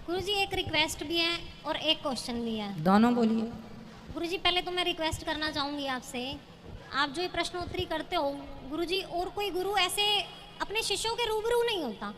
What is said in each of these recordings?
गुरुजी एक रिक्वेस्ट भी है और एक क्वेश्चन भी है। दोनों बोलिए। गुरुजी पहले तो मैं रिक्वेस्ट करना चाहूँगी आपसे, आप जो ये प्रश्नोत्तरी करते हो गुरुजी, और कोई गुरु ऐसे अपने शिष्यों के रूबरू नहीं होता,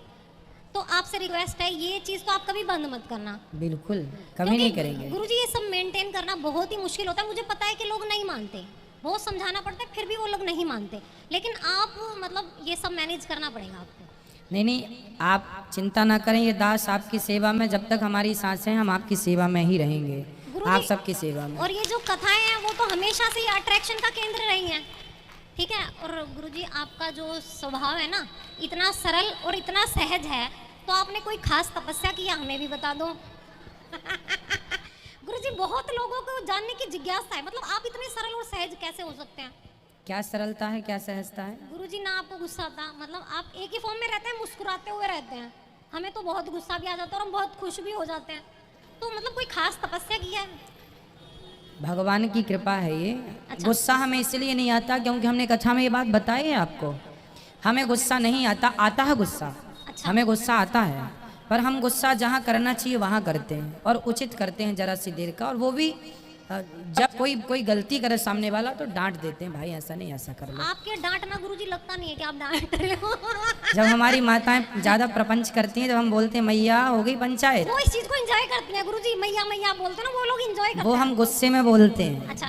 तो आपसे रिक्वेस्ट है ये चीज़ तो आप कभी बंद मत करना। बिल्कुल कभी नहीं करेंगे। गुरुजी ये सब मेंटेन करना बहुत ही मुश्किल होता है, मुझे पता है कि लोग नहीं मानते, बहुत समझाना पड़ता है, फिर भी वो लोग नहीं मानते, लेकिन आप मतलब ये सब मैनेज करना पड़ेगा आपको। नहीं, आप चिंता ना करें, ये दास आपकी सेवा में, जब तक हमारी सांसें हम आपकी सेवा में ही रहेंगे, आप सबकी सेवा में। और ये जो कथाएं हैं वो तो हमेशा से अट्रैक्शन का केंद्र रही हैं, ठीक है। और गुरुजी आपका जो स्वभाव है ना, इतना सरल और इतना सहज है, तो आपने कोई खास तपस्या किया हमें भी बता दो। गुरुजी बहुत लोगों को जानने की जिज्ञासा है, मतलब आप इतने सरल और सहज कैसे हो सकते हैं? क्या सरलता है, क्या सहजता है? गुरुजी ना आपको गुस्सा आता, मतलब आप एक ही फॉर्म में रहते हैं, मुस्कुराते हुए रहते हैं, हमें तो बहुत गुस्सा भी आ जाता है और हम बहुत खुश भी हो जाते हैं, तो मतलब कोई खास तपस्या किया है? भगवान की कृपा है ये। अच्छा। गुस्सा हमें इसलिए नहीं आता क्योंकि हमने कथा में ये बात बताई है आपको, हमें गुस्सा नहीं आता, आता है गुस्सा। अच्छा। हमें गुस्सा आता है, पर हम गुस्सा जहाँ करना चाहिए वहाँ करते हैं और उचित करते हैं जरा सी देर का, और वो भी जब कोई गलती करे सामने वाला तो डांट देते हैं, भाई ऐसा नहीं, ऐसा कर लो। आपके डांटना गुरुजी लगता नहीं है कि आप डांट रहे हो। जब हमारी माताएं ज्यादा प्रपंच करती हैं, जब हम बोलते हैं मैया हो गई पंचायत, वो इस चीज को एंजॉय करती हैं गुरुजी, मैया मैया बोलते हैं ना, वो लोग एंजॉय करते हैं। वो हम गुस्से में बोलते हैं। अच्छा।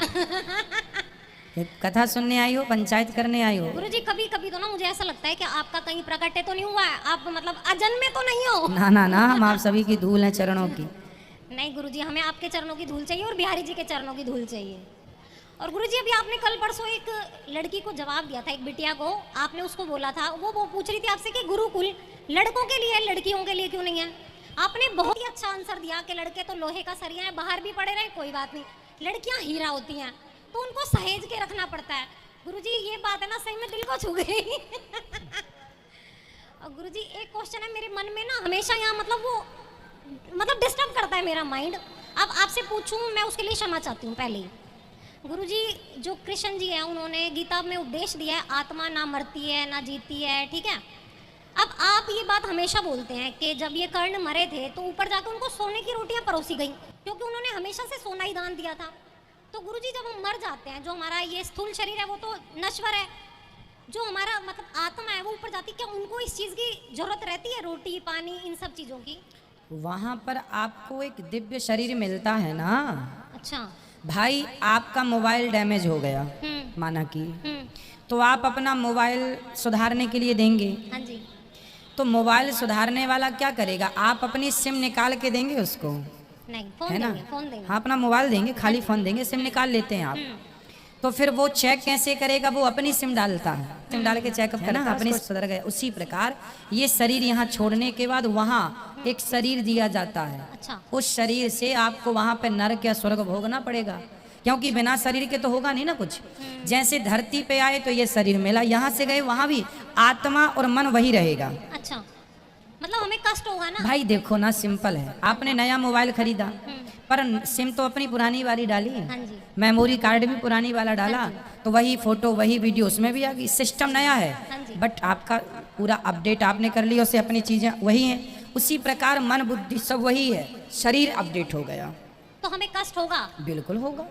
कथा सुनने आई हो, पंचायत करने आई हो? गुरुजी कभी कभी तो ना मुझे ऐसा लगता है कि आपका कहीं प्रकटे तो नहीं हुआ है, आप मतलब अजन्मे तो नहीं हो। ना ना ना, हम आप सभी की धूल है चरणों की। नहीं गुरुजी, हमें आपके चरणों की धूल चाहिए और बिहारी जी के चरणों की धूल चाहिए। और गुरुजी अभी आपने कल परसों एक लड़की को जवाब दिया था, एक बिटिया को, आपने उसको बोला था, वो पूछ रही थी आपसे कि गुरुकुल लड़कों के लिए लड़कियों के लिए क्यों नहीं है? आपने बहुत ही अच्छा आंसर दिया कि लड़के तो लोहे का सरिया है, बाहर भी पड़े रहे कोई बात नहीं, लड़कियां हीरा होती हैं, तो उनको सहेज के रखना पड़ता है। गुरुजी ये बात है ना, सही में दिल को छू गई। और गुरुजी एक क्वेश्चन है मेरे मन में ना हमेशा, यहाँ मतलब डिस्टर्ब करता है मेरा माइंड, अब आपसे पूछूं, मैं उसके लिए क्षमा चाहती हूँ पहले ही। गुरुजी जो कृष्ण जी हैं उन्होंने गीता में उपदेश दिया है, आत्मा ना मरती है ना जीती है, ठीक है। अब आप ये बात हमेशा बोलते हैं कि जब ये कर्ण मरे थे तो ऊपर जाकर उनको सोने की रोटियां परोसी गई, क्योंकि उन्होंने हमेशा से सोना ही दान दिया था। तो गुरुजी जब हम मर जाते हैं, जो हमारा ये स्थूल शरीर है वो तो नश्वर है, जो हमारा मतलब आत्मा है वो ऊपर जाती है, क्या उनको इस चीज़ की जरूरत रहती है, रोटी पानी इन सब चीज़ों की? वहाँ पर आपको एक दिव्य शरीर मिलता है ना। अच्छा भाई, आपका मोबाइल डैमेज हो गया माना कि, तो आप अपना मोबाइल सुधारने के लिए देंगे। हाँ जी। तो मोबाइल सुधारने वाला क्या करेगा? आप अपनी सिम निकाल के देंगे उसको? नहीं, फोन है ना? देंगे, फोन देंगे। हाँ, अपना मोबाइल देंगे, खाली फोन देंगे, सिम निकाल लेते हैं आप। तो फिर वो चेक कैसे करेगा? वो अपनी सिम डालता है, सिम डाल के चेकअप करना, अपनी सुधर गए। उसी प्रकार ये शरीर यहाँ छोड़ने के बाद वहाँ एक शरीर दिया जाता है। अच्छा। उस शरीर से आपको वहाँ पे नरक या स्वर्ग भोगना पड़ेगा, क्योंकि बिना शरीर के तो होगा नहीं ना कुछ। जैसे धरती पे आए तो ये शरीर मिला, यहाँ से गए वहाँ भी आत्मा और मन वही रहेगा। अच्छा, मतलब हमें कष्ट होगा ना? भाई देखो ना, सिंपल है, आपने नया मोबाइल खरीदा पर सिम तो अपनी पुरानी वाली डाली है। हाँ जी। मेमोरी कार्ड भी पुरानी वाला डाला, तो वही फोटो वही वीडियो उसमें भी आ गई। सिस्टम नया हाँ है, जी। बट आपका पूरा अपडेट आपने कर लिया, उससे अपनी चीजें वही हैं। उसी प्रकार मन बुद्धि सब वही है, शरीर अपडेट हो गया तो हमें कष्ट होगा? बिल्कुल होगा,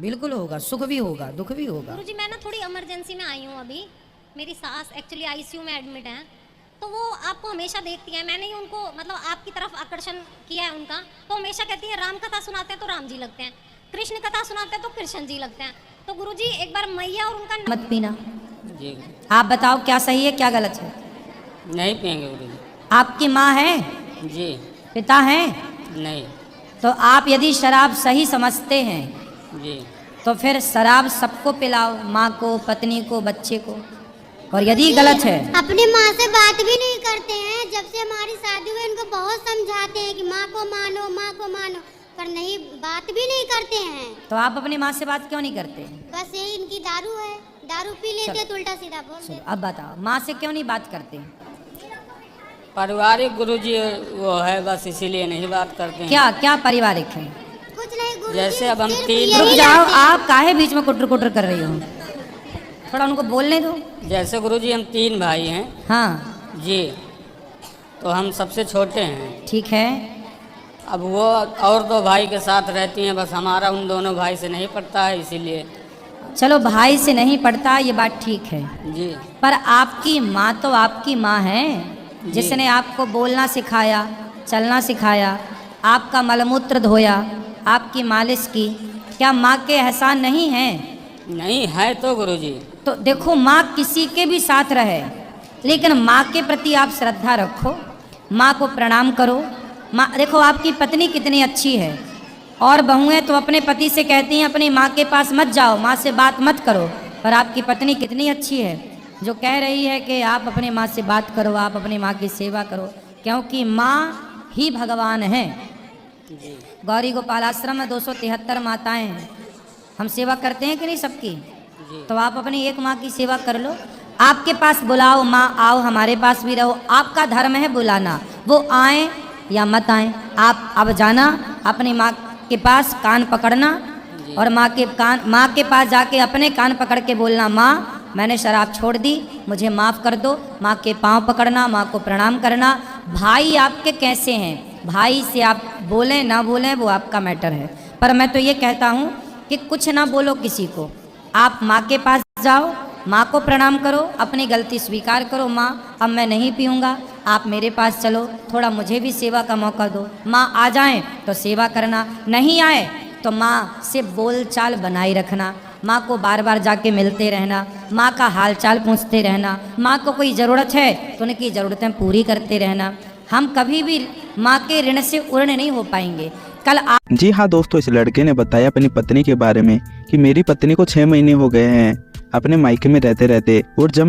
बिल्कुल होगा, सुख भी होगा दुख भी होगा। गुरुजी मैं ना थोड़ी इमरजेंसी में आई हूँ अभी, मेरी सास एक्चुअली आईसीयू में एडमिट है, तो वो आपको हमेशा देखती है, मैंने ही उनको मतलब आपकी तरफ आकर्षण किया है उनका, तो हमेशा कहती है राम कथा सुनाते हैं तो राम जी लगते हैं, कृष्ण कथा सुनाते हैं तो कृष्ण जी लगते हैं। तो गुरुजी एक बार मैया और उनका मत पीना जी। आप बताओ क्या सही है क्या गलत है? नहीं पियेंगे गुरुजी। आपकी माँ है? जी। पिता है? नहीं। तो आप यदि शराब सही समझते हैं जी। तो फिर शराब सबको पिलाओ, माँ को, पत्नी को, बच्चे को। और यदि गलत है, अपनी माँ से बात भी नहीं करते हैं, जब से हमारी शादी हुई उनको बहुत समझाते हैं कि माँ को मानो, माँ को मानो, पर नहीं, बात भी नहीं करते हैं। तो आप अपनी माँ से बात क्यों नहीं करते? बस यही इनकी दारू है, दारू पी लेते तो उल्टा सीधा बोल देते। अब बताओ, माँ से क्यों नहीं बात करते? पारिवारिक गुरुजी वो है, बस इसीलिए नहीं बात करते हैं। क्या क्या पारिवारिक है? कुछ नहीं गुरुजी, जैसे अब हम सिर्फ तीन- यही रुक जाओ, लाते हैं। आप काहे बीच में कुटर कुटर कर रही हो? थोड़ा उनको बोलने दो। जैसे गुरुजी हम 3 भाई हैं। हाँ जी। तो हम सबसे छोटे हैं। ठीक है। अब वो और दो भाई के साथ रहती हैं, बस हमारा उन दोनों भाई से नहीं पड़ता है, इसीलिए। चलो भाई से नहीं पड़ता ये बात ठीक है, जी पर आपकी माँ तो आपकी माँ है, जिसने आपको बोलना सिखाया, चलना सिखाया, आपका मलमूत्र धोया, आपकी मालिश की। क्या माँ के एहसान नहीं हैं? नहीं है तो गुरुजी। तो देखो, माँ किसी के भी साथ रहे, लेकिन माँ के प्रति आप श्रद्धा रखो, माँ को प्रणाम करो। माँ देखो, आपकी पत्नी कितनी अच्छी है, और बहुएं तो अपने पति से कहती हैं अपनी माँ के पास मत जाओ, माँ से बात मत करो, पर आपकी पत्नी कितनी अच्छी है जो कह रही है कि आप अपनी माँ से बात करो, आप अपनी माँ की सेवा करो, क्योंकि माँ ही भगवान है। गौरी गोपाल आश्रम में 273 माताएं हैं, हम सेवा करते हैं कि नहीं सबकी? तो आप अपनी एक माँ की सेवा कर लो। आपके पास बुलाओ, माँ आओ हमारे पास भी रहो, आपका धर्म है बुलाना, वो आए या मत आए, आप अब जाना अपनी माँ के पास, कान पकड़ना, और माँ के पास जाके अपने कान पकड़ के बोलना, माँ मैंने शराब छोड़ दी, मुझे माफ़ कर दो। माँ के पाँव पकड़ना, माँ को प्रणाम करना। भाई आपके कैसे हैं, भाई से आप बोलें ना बोलें वो आपका मैटर है, पर मैं तो ये कहता हूँ कि कुछ ना बोलो किसी को, आप माँ के पास जाओ, माँ को प्रणाम करो, अपनी गलती स्वीकार करो, माँ अब मैं नहीं पीऊँगा, आप मेरे पास चलो, थोड़ा मुझे भी सेवा का मौका दो। माँ आ जाएं तो सेवा करना, नहीं आए तो माँ से बोलचाल बनाए रखना, माँ को बार बार जाके मिलते रहना, माँ का हाल चाल पूछते रहना, माँ को कोई ज़रूरत है तो उनकी ज़रूरतें पूरी करते रहना। हम कभी भी माँ के ऋण से उर्ण नहीं हो पाएंगे। कल जी हाँ दोस्तों, इस लड़के ने बताया अपनी पत्नी के बारे में कि मेरी पत्नी को 6 महीने हो गए हैं अपने मायके में रहते रहते, और जब